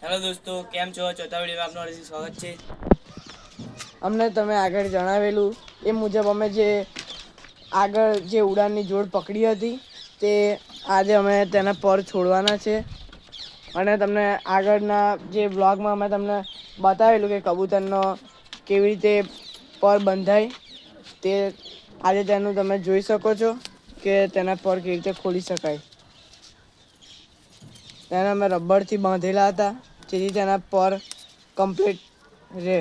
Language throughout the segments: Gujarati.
હેલો દોસ્તો, કેમ છો? ચોથા વિડીયોમાં આપનું હાર્દિક સ્વાગત છે. અમને તમે આગળ જણાવેલું એ મુજબ અમે જે આગળ જે ઉડાનની જોડ પકડી હતી તે આજે અમે તેના પર છોડવાના છે. અને તમને આગળના જે બ્લોગમાં અમે તમને બતાવેલું કે કબૂતરનો કેવી રીતે પર બંધાય તે આજે તેનું તમે જોઈ શકો છો કે તેના પર કેવી રીતે ખોલી શકાય. તેને અમે રબડથી બાંધેલા હતા જેથી તેના પર કમ્પ્લીટ રહે.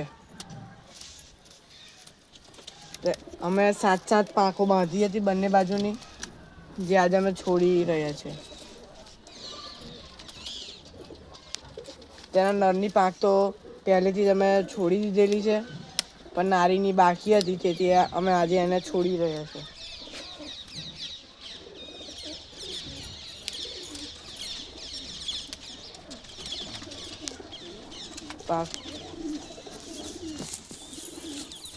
અમે સાત પાંખો બાંધી હતી બંને બાજુની જે આજે અમે છોડી રહ્યા છે. તેના નરની પાંખ તો પહેલેથી જ અમે છોડી દીધેલી છે. પણ નારીની બાકી હતી તેથી અમે આજે એને છોડી રહ્યા છે. પાંખ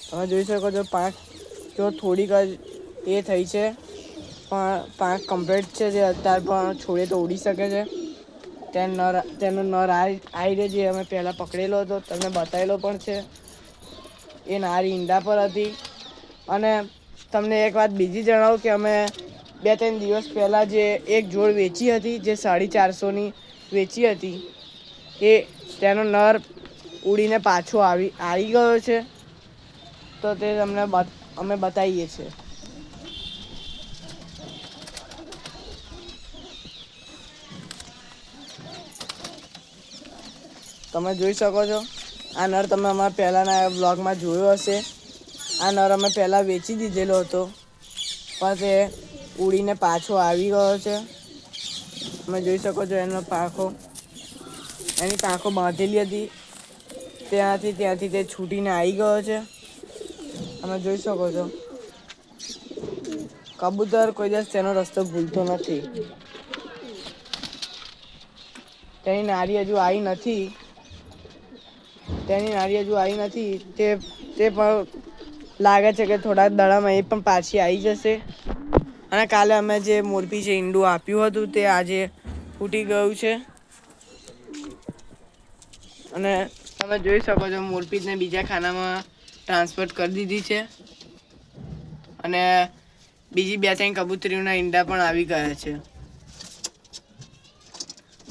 તમે જોઈ શકો છો પાંખ જો થોડીક જ એ થઈ છે. પણ પાંખ કમ્પ્લીટ છે જે અત્યારે પણ છોડે તો ઉડી શકે છે. તેનો નર આઈ જે અમે પહેલા પકડેલો હતો તમને બતાવેલો પણ છે. એ નારી ઈંડા પર હતી અને તમને એક વાત બીજી જણાવું કે અમે 2-3 દિવસ પહેલાં જે એક જોડ વેચી હતી જે 450ની વેચી હતી એ તેનો નર ઉડીને પાછો આવી ગયો છે. તો તે તમને અમે બતાવીએ છીએ. તમે જોઈ શકો છો આ નર તમે અમારા પહેલાંના બ્લોગમાં જોયો હશે. આ નર અમે પહેલાં વેચી દીધેલો હતો પણ તે ઉડીને પાછો આવી ગયો છે. તમે જોઈ શકો છો એનો પાંખો એની પાંખો બાંધેલી હતી ત્યાંથી તે છૂટીને આવી ગયો છે. તમે જોઈ શકો છો. કબૂતર કોઈ દિવસ તેનો રસ્તો ભૂલતો નથી. તેની નારી હજુ આવી નથી. તેની નારી હજુ આવી નથી તે પણ લાગે છે કે થોડાક દાડામાં એ પણ પાછી આવી જશે. અને કાલે અમે જે મોરપી છે ઈંડું આપ્યું હતું તે આજે ફૂટી ગયું છે. અને તમે જોઈ શકો છો મોરપીસને બીજા ખાનામાં ટ્રાન્સફર કરી દીધી છે. અને બીજી 2-3 કબૂતરીઓના ઈંડા પણ આવી ગયા છે.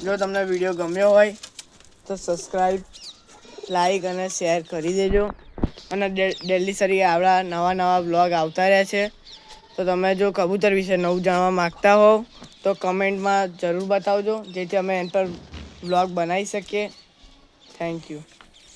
જો તમને વિડીયો ગમ્યો હોય તો સબસ્ક્રાઈબ લાઈક અને શેર કરી દેજો. અને ડેલી આવડા નવા બ્લોગ આવતા રહે છે. તો તમે જો કબૂતર વિશે નવું જાણવા માગતા હોવ તો કમેન્ટમાં જરૂર બતાવજો જેથી અમે એના પર બ્લોગ બનાવી શકીએ. Thank you.